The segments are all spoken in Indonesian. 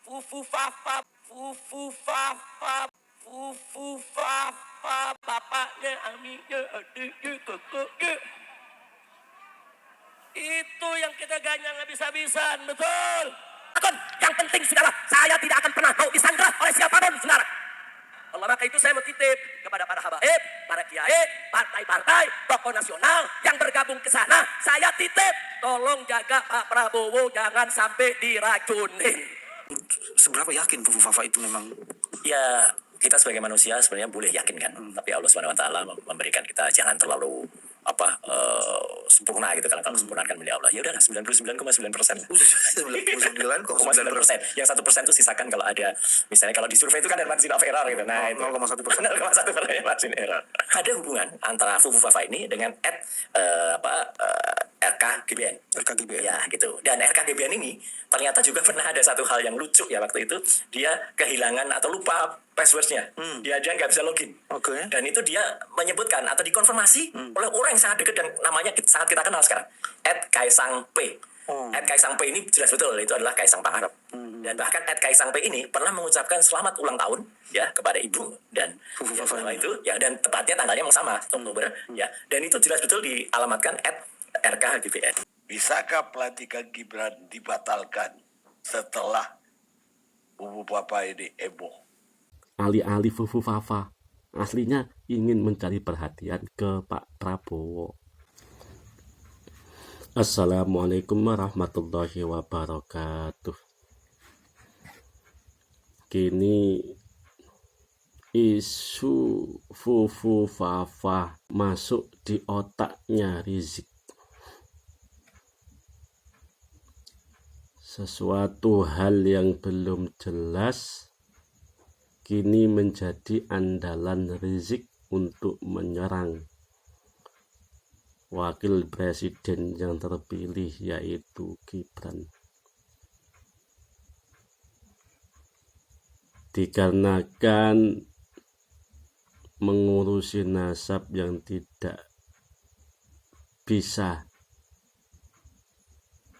Fufu Fafa, Fufu Fafa, Fufu Fafa, bapaknya Aminya, adiknya, kakaknya. Itu yang kita ganyang habis-habisan, betul. Yang penting saudara, saya tidak akan pernah mau disandra oleh siapapun, saudara. Oleh maka itu saya mau titip kepada para habaib, para kiai, partai-partai, tokoh nasional yang bergabung ke sana. Saya titip, tolong jaga Pak Prabowo jangan sampai diracunin. Seberapa yakin Fufu Fafa itu memang? Ya, kita sebagai manusia sebenarnya boleh yakin kan, tapi Allah Subhanahu Wa Taala memberikan kita jangan terlalu sempurna gitu kan. Kalau sempurna kan milik Allah. Ya udahlah 99,9%. 99,9%. Yang 1% itu sisakan kalau ada, misalnya kalau di survei itu kan ada margin of error gitu. Nah, 0,1%. 0,1% margin error. Ada hubungan antara Fufu Fafa ini dengan RKGBN. RKGBN. Ya gitu. Dan RKGBN ini ternyata juga pernah ada satu hal yang lucu ya waktu itu. Dia kehilangan atau lupa passwordnya. Dia aja nggak bisa login. Oke. Dan itu dia menyebutkan atau dikonfirmasi oleh orang yang sangat dekat dan namanya sangat kita kenal sekarang. @Kaisang P. @Kaisang P ini jelas betul itu adalah Kaisang Pangarep. Dan bahkan @Kaisang P ini pernah mengucapkan selamat ulang tahun ya kepada ibu dan itu ya, dan tepatnya tanggalnya yang sama, Oktober ya. Dan itu jelas betul dialamatkan @RKGBN. Bisakah pelantikan Gibran dibatalkan setelah Fufu Fafa ini heboh? Alih-alih Fufu Fafa aslinya ingin mencari perhatian ke Pak Prabowo. Assalamualaikum warahmatullahi wabarakatuh. Kini isu Fufu Fafa masuk di otaknya Rizik. Sesuatu hal yang belum jelas kini menjadi andalan Rizik untuk menyerang wakil presiden yang terpilih, yaitu Gibran. Dikarenakan mengurusi nasab yang tidak bisa,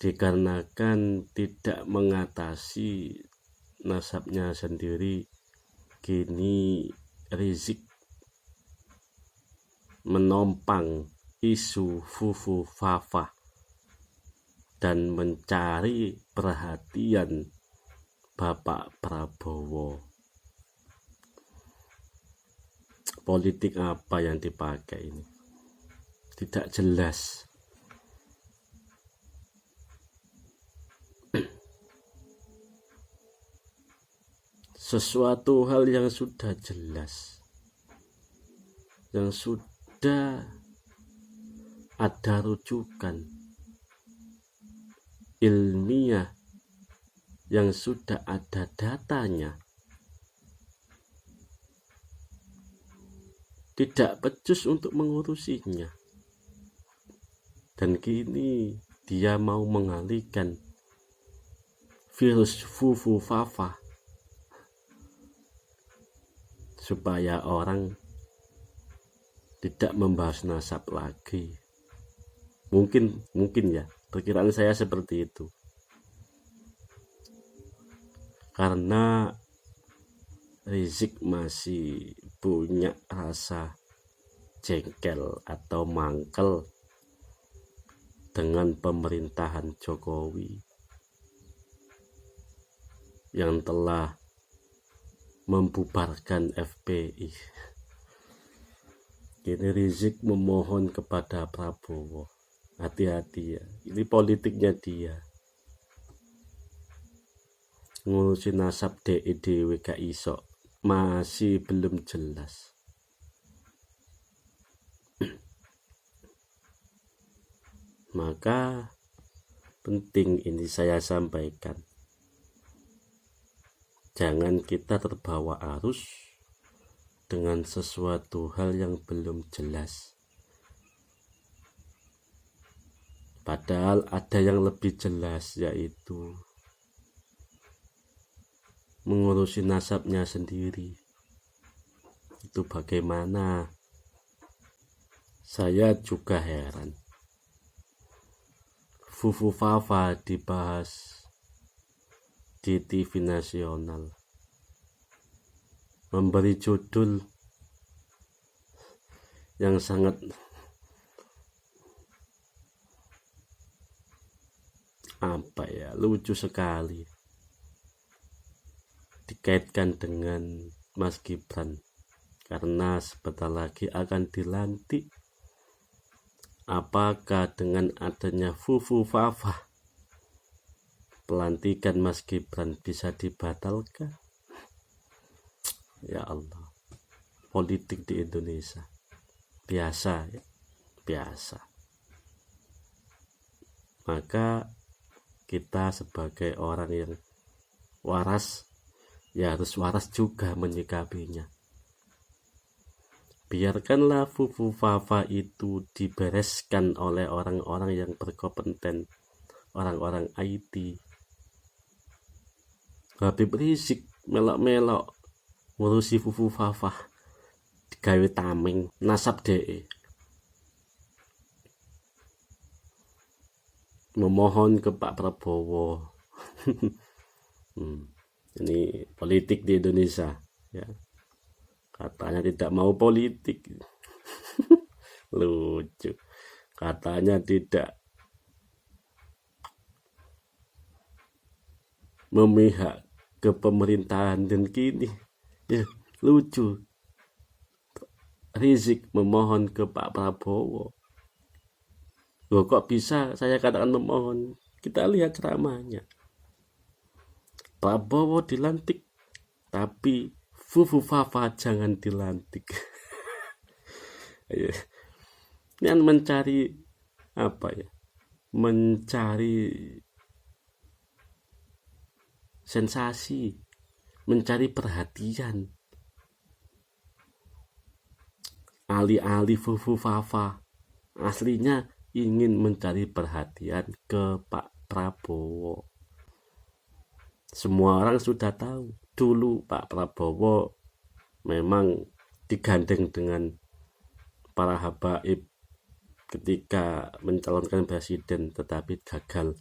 dikarenakan tidak mengatasi nasabnya sendiri, kini Rizik menompang isu Fufu Fafa dan mencari perhatian Bapak Prabowo. Politik apa yang dipakai ini? Tidak jelas. Sesuatu hal yang sudah jelas, yang sudah ada rujukan ilmiah, yang sudah ada datanya, tidak becus untuk mengurusinya. Dan kini dia mau mengalihkan virus Fufu Fafa supaya orang tidak membahas nasab lagi. Mungkin ya, perkiraan saya seperti itu. Karena Rizik masih punya rasa jengkel atau mangkel dengan pemerintahan Jokowi yang telah membubarkan FPI. Kini Rizik memohon kepada Prabowo, hati-hati ya, ini politiknya dia. Ngurusin nasab DEDW gak iso, masih belum jelas. Maka penting ini saya sampaikan, jangan kita terbawa arus dengan sesuatu hal yang belum jelas. Padahal ada yang lebih jelas, yaitu mengurusi nasabnya sendiri. Itu bagaimana? Saya juga heran. Fufu Fafa dibahas di TV nasional, memberi judul yang sangat lucu sekali, dikaitkan dengan Mas Gibran karena sebentar lagi akan dilantik. Apakah dengan adanya Fufufafa pelantikan Mas Gibran bisa dibatalkan? Ya Allah, politik di Indonesia biasa ya, biasa. Maka kita sebagai orang yang waras ya harus waras juga menyikapinya. Biarkanlah Fufufafa itu dibereskan oleh orang-orang yang berkompeten, orang-orang IT. Habib Rizik melok-melok ngurusi Fufufafa, digawe tameng nasab DE. Memohon ke Pak Prabowo. Ini politik di Indonesia ya. Katanya tidak mau politik. Lucu. Katanya tidak memihak ke pemerintahan, dan kini ya lucu. Rizik memohon ke Pak Prabowo. Loh, kok bisa saya katakan memohon? Kita lihat ceramahnya. Prabowo dilantik, tapi Fufufafa jangan dilantik. Ini mencari apa ya? Mencari sensasi, mencari perhatian. Alih-alih Fufufafa aslinya ingin mencari perhatian ke Pak Prabowo. Semua orang sudah tahu, dulu Pak Prabowo memang digandeng dengan para habaib ketika mencalonkan presiden, tetapi gagal.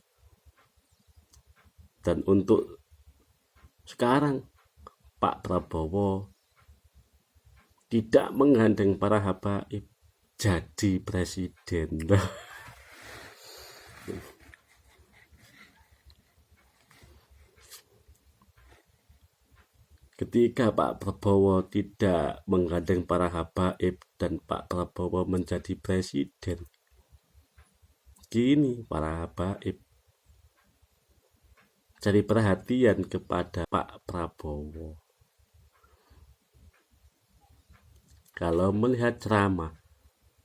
Dan untuk sekarang Pak Prabowo tidak menggandeng para habaib, jadi presiden. Ketika Pak Prabowo tidak menggandeng para habaib dan Pak Prabowo menjadi presiden, kini para habaib cari perhatian kepada Pak Prabowo. Kalau melihat ceramah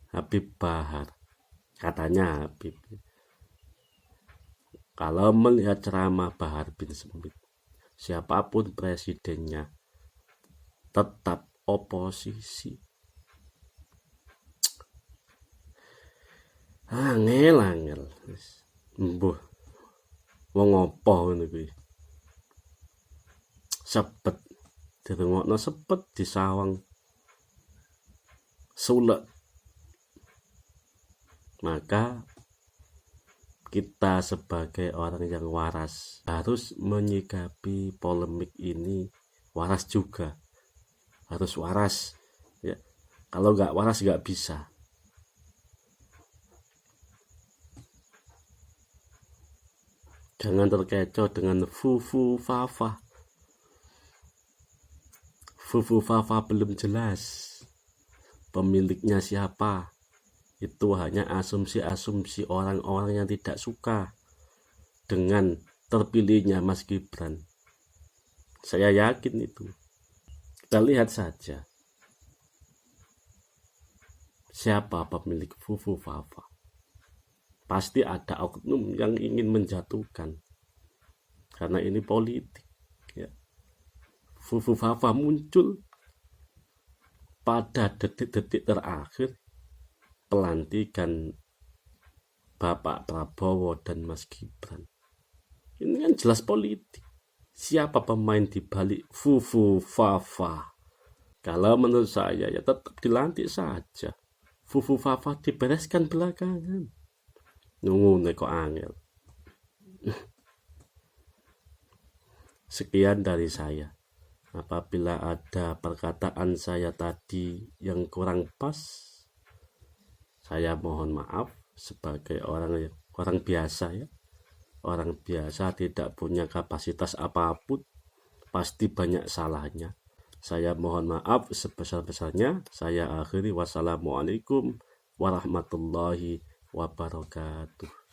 Habib Bahar, katanya Habib, kalau melihat ceramah Bahar bin Smith, siapapun presidennya tetap oposisi. Angel mbuh wong apa ngono kuwi, sepet dirungokno, sepet disawang sulek. Maka kita sebagai orang yang waras harus menyikapi polemik ini waras juga, harus waras ya. Kalau nggak waras nggak bisa. Jangan terkecoh dengan Fufufafa. Fufufafa belum jelas pemiliknya siapa. Itu hanya asumsi-asumsi orang-orang yang tidak suka dengan terpilihnya Mas Gibran. Saya yakin itu. Kita lihat saja siapa pemilik Fufufafa. Pasti ada oknum yang ingin menjatuhkan, karena ini politik ya. Fufufafa muncul pada detik-detik terakhir pelantikan Bapak Prabowo dan Mas Gibran. Ini kan jelas politik. Siapa pemain di balik Fufufafa? Kalau menurut saya ya tetap dilantik saja. Fufufafa dibereskan belakangan. Nunggu kok angel. Sekian dari saya. Apabila ada perkataan saya tadi yang kurang pas, saya mohon maaf sebagai orang biasa ya. Orang biasa tidak punya kapasitas apapun, pasti banyak salahnya. Saya mohon maaf sebesar-besarnya. Saya akhiri, wassalamualaikum warahmatullahi wabarakatuh.